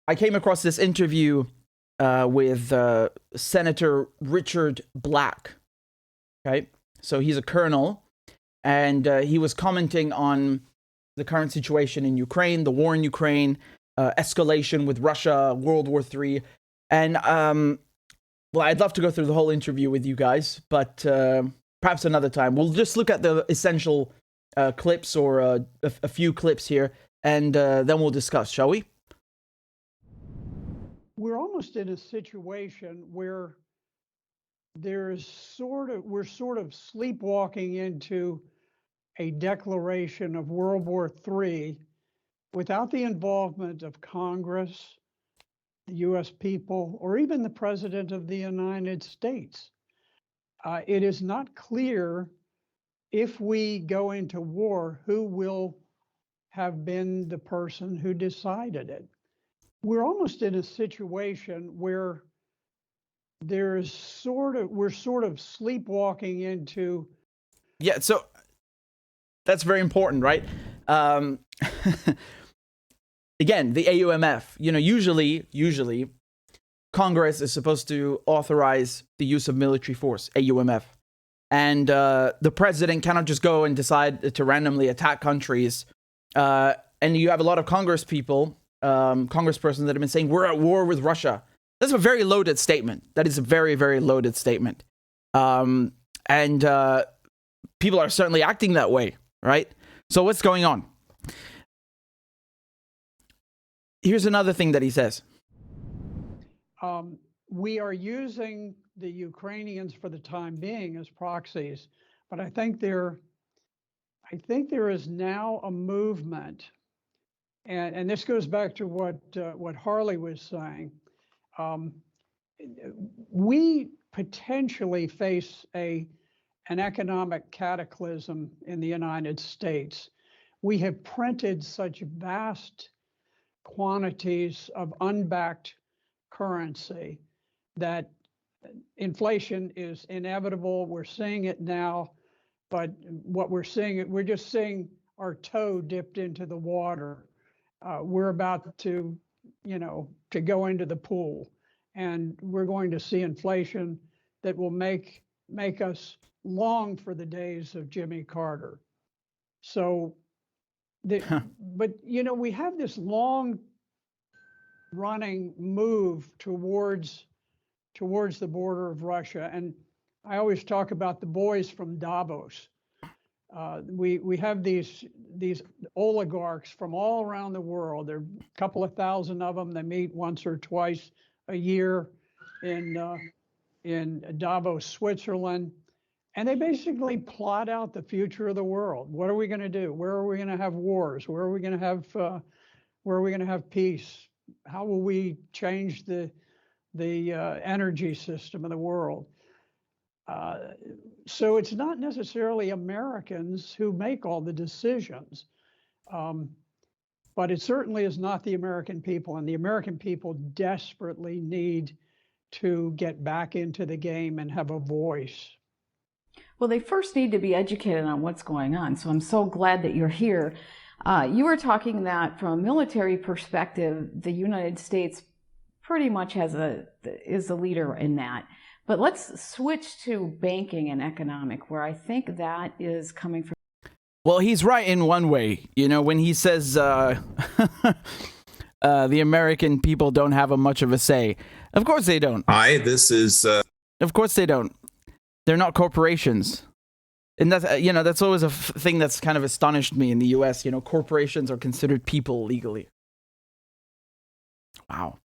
I came across this interview with Senator Richard Black. Okay, so he's a colonel, and he was commenting on the current situation in Ukraine, the war in Ukraine, escalation with Russia, World War III. And, well, I'd love to go through the whole interview with you guys, but perhaps another time. We'll just look at the essential clips or a few clips here, and then we'll discuss, shall we? We're almost in a situation where we're sort of sleepwalking into a declaration of World War III without the involvement of Congress, the U.S. people, or even the President of the United States. It is not clear if we go into war, who will have been the person who decided it. We're almost in a situation where we're sort of sleepwalking into. Yeah, so that's very important, right? Again, the AUMF, usually Congress is supposed to authorize the use of military force, AUMF. And the president cannot just go and decide to randomly attack countries. And you have a lot of congresspersons that have been saying, we're at war with Russia. That's a very loaded statement. That is a very, very loaded statement. And people are certainly acting that way, right? So what's going on? Here's another thing that he says. We are using the Ukrainians for the time being as proxies, but I think there is now a movement, and this goes back to what Harley was saying. We potentially face an economic cataclysm in the United States. We have printed such vast quantities of unbacked currency that inflation is inevitable. We're seeing it now, but we're just seeing our toe dipped into the water. We're about to go into the pool, and we're going to see inflation that will make us long for the days of Jimmy Carter. So, but we have this long running move towards the border of Russia, and I always talk about the boys from Davos. We have these oligarchs from all around the world. There are a couple of thousand of them. They meet once or twice a year in Davos, Switzerland, and they basically plot out the future of the world. What are we going to do? Where are we going to have wars? Where are we going to have peace? How will we change the energy system of the world? So it's not necessarily Americans who make all the decisions, but it certainly is not the American people. And the American people desperately need to get back into the game and have a voice. Well, they first need to be educated on what's going on. So I'm so glad that you're here. You were talking that from a military perspective, the United States pretty much is the leader in that. But let's switch to banking and economic, where I think that is coming from. Well, he's right in one way. When he says the American people don't have much of a say. Of course they don't. Hi, this is... Of course they don't. They're not corporations. And that's always a thing that's kind of astonished me in the US. Corporations are considered people legally. Wow.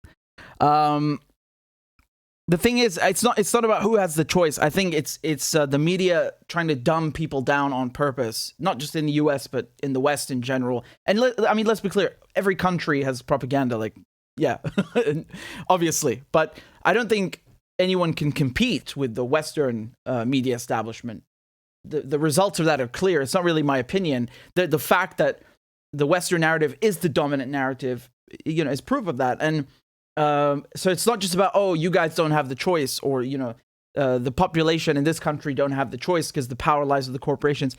The thing is, it's not about who has the choice. I think it's the media trying to dumb people down on purpose, not just in the US, but in the West in general. And let's be clear. Every country has propaganda, obviously. But I don't think anyone can compete with the Western media establishment. The results of that are clear. It's not really my opinion. The fact that the Western narrative is the dominant narrative, is proof of that. And so it's not just about, you guys don't have the choice, or, the population in this country don't have the choice because the power lies with the corporations.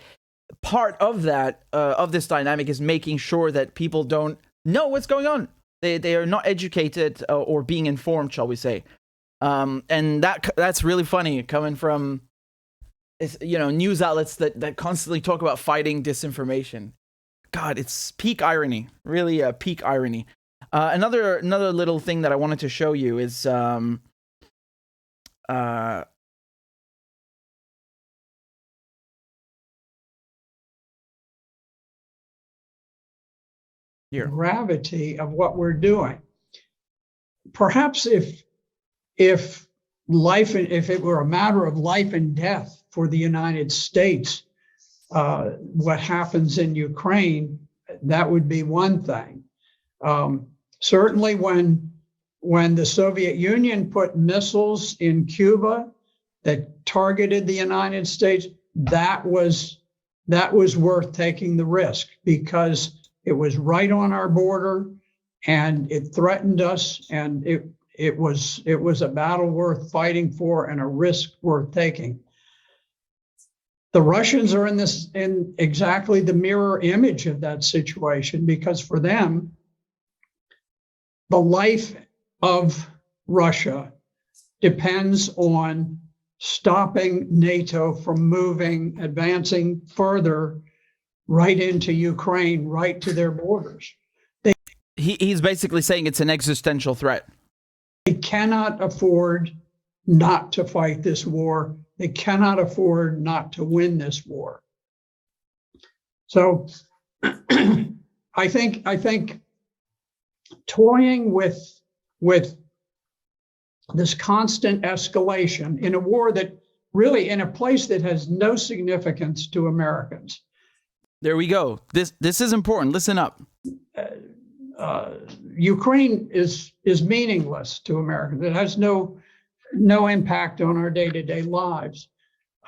Part of that, of this dynamic, is making sure that people don't know what's going on. They are not educated or being informed, shall we say. And that's really funny coming from, news outlets that constantly talk about fighting disinformation. God, it's peak irony, really peak irony. Another little thing that I wanted to show you is here. Gravity of what we're doing. Perhaps if it were a matter of life and death for the United States, what happens in Ukraine, that would be one thing. Certainly when the Soviet Union put missiles in Cuba that targeted the United States, that was worth taking the risk, because it was right on our border and it threatened us, and it was a battle worth fighting for and a risk worth taking. The Russians are in exactly the mirror image of that situation, because for them, the life of Russia depends on stopping NATO from advancing further right into Ukraine, right to their borders. He's basically saying it's an existential threat. They cannot afford not to fight this war. They cannot afford not to win this war. So I think toying with this constant escalation in a war that really, in a place that has no significance to Americans. There we go. This is important. Listen up. Ukraine is meaningless to Americans. It has no impact on our day-to-day lives,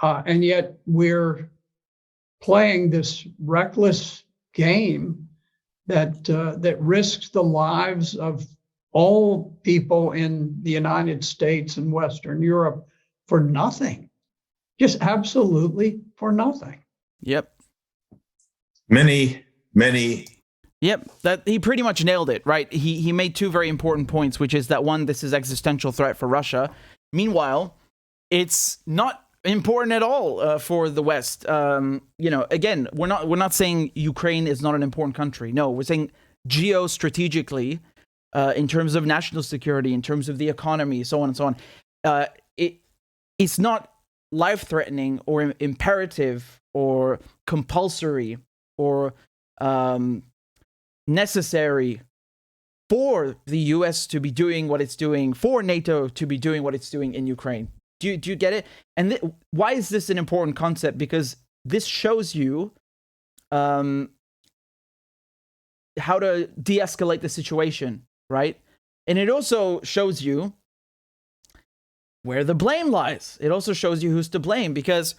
and yet we're playing this reckless game that risks the lives of all people in the United States and Western Europe for nothing, just absolutely for nothing. Yep. Many. Yep, that he pretty much nailed it, right? He made two very important points, which is that one, this is existential threat for Russia. Meanwhile, it's not important at all for the West. Again, we're not saying Ukraine is not an important country. No, we're saying geostrategically, in terms of national security, in terms of the economy, so on and so on. It's not life-threatening or imperative or compulsory or necessary for the US to be doing what it's doing, for NATO to be doing what it's doing in Ukraine. Do you get it? And why is this an important concept? Because this shows you how to de-escalate the situation, right? And it also shows you where the blame lies. It also shows you who's to blame, because,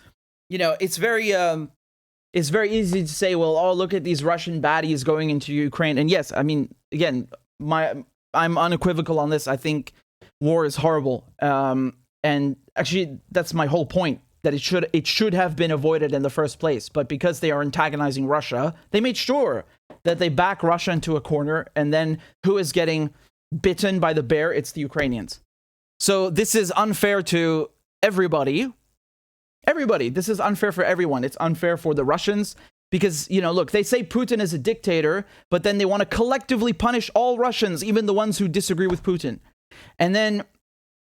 it's very easy to say, well, oh, look at these Russian baddies going into Ukraine. And yes, I mean, again, I'm unequivocal on this. I think war is horrible. And actually, that's my whole point, that it should have been avoided in the first place. But because they are antagonizing Russia, they made sure that they back Russia into a corner. And then who is getting bitten by the bear? It's the Ukrainians. So this is unfair to everybody. This is unfair for everyone. It's unfair for the Russians because, look, they say Putin is a dictator, but then they want to collectively punish all Russians, even the ones who disagree with Putin. And then,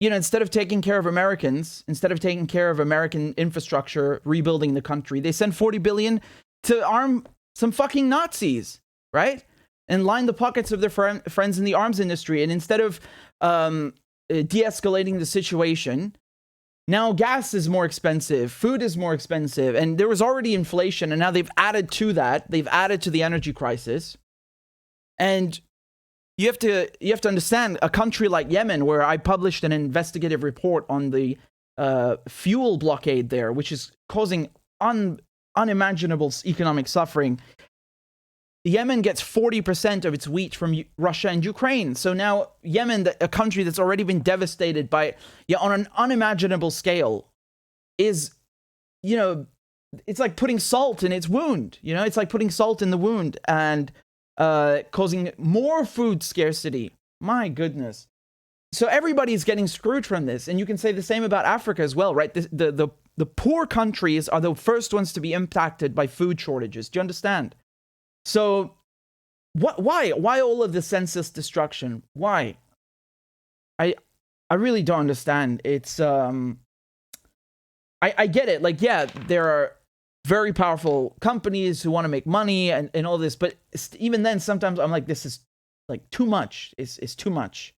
instead of taking care of Americans, instead of taking care of American infrastructure, rebuilding the country, they send 40 billion to arm some fucking Nazis, right? And line the pockets of their friends in the arms industry. And instead of de-escalating the situation, now gas is more expensive, food is more expensive, and there was already inflation, and now they've added to that. They've added to the energy crisis. And you have to understand, a country like Yemen, where I published an investigative report on the fuel blockade there, which is causing unimaginable economic suffering. Yemen gets 40% of its wheat from Russia and Ukraine. So now Yemen, a country that's already been devastated by, on an unimaginable scale, is, it's like putting salt in its wound. It's like putting salt in the wound. And causing more food scarcity. My goodness. So everybody's getting screwed from this. And you can say the same about Africa as well, right? The poor countries are the first ones to be impacted by food shortages. Do you understand? So why all of the census destruction? Why? I really don't understand. It's I get it. Like, yeah, there are very powerful companies who want to make money and all this, but even then, sometimes I'm like, this is like too much. It's too much.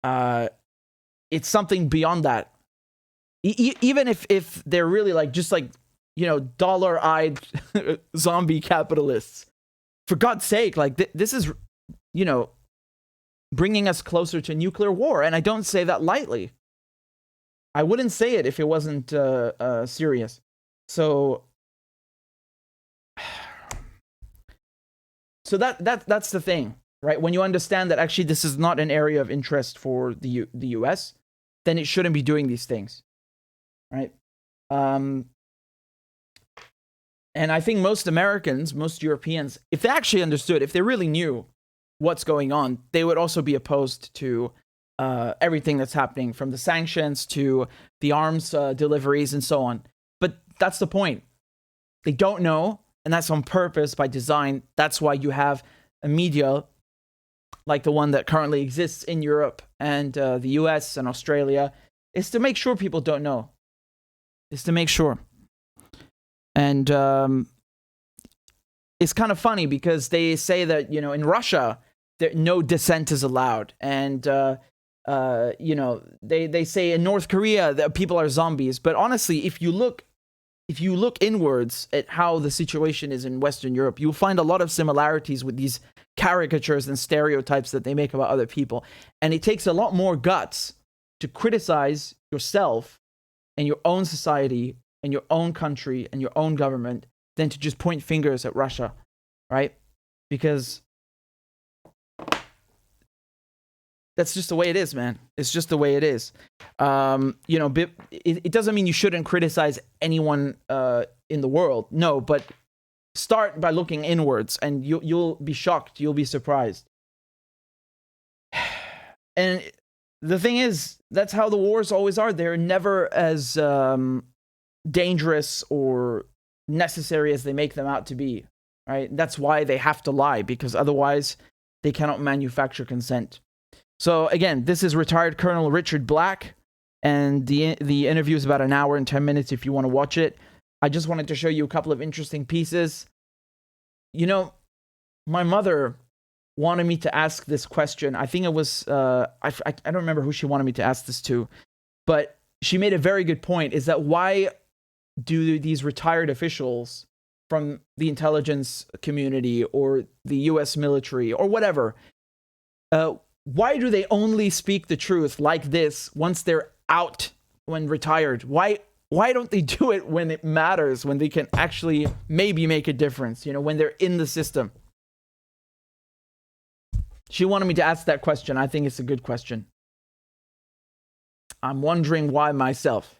It's something beyond that. Even if they're really like just like, you know, dollar-eyed zombie capitalists, for God's sake, like this is, you know, bringing us closer to nuclear war, and I don't say that lightly. I wouldn't say it if it wasn't serious. So that's the thing, right? When you understand that actually this is not an area of interest for the US, then it shouldn't be doing these things, right? And I think most Americans, most Europeans, if they actually understood, if they really knew what's going on, they would also be opposed to everything that's happening, from the sanctions to the arms deliveries and so on. But that's the point. They don't know, and that's on purpose, by design. That's why you have a media like the one that currently exists in Europe and the US and Australia, is to make sure people don't know. Is to make sure. And it's kind of funny because they say that, you know, in Russia, no dissent is allowed. And, you know, they say in North Korea that people are zombies. But honestly, if you look inwards at how the situation is in Western Europe, you'll find a lot of similarities with these caricatures and stereotypes that they make about other people. And it takes a lot more guts to criticize yourself and your own society and your own country and your own government than to just point fingers at Russia, right? Because that's just the way it is, man. It's just the way it is. You know, it doesn't mean you shouldn't criticize anyone in the world. No, but start by looking inwards, and you'll be shocked. You'll be surprised. And the thing is, that's how the wars always are. They're never as dangerous or necessary as they make them out to be, right? That's why they have to lie, because otherwise they cannot manufacture consent. So again, this is retired Colonel Richard Black, and the interview is about 1 hour and 10 minutes if you want to watch it. I just wanted to show you a couple of interesting pieces. You know, my mother wanted me to ask this question. I think it was, I don't remember who she wanted me to ask this to, but she made a very good point, is that why do these retired officials from the intelligence community or the US military or whatever, why do they only speak the truth like this once they're out, when retired? Why don't they do it when it matters, when they can actually maybe make a difference, you know, when they're in the system? She wanted me to ask that question. I think it's a good question. I'm wondering why myself.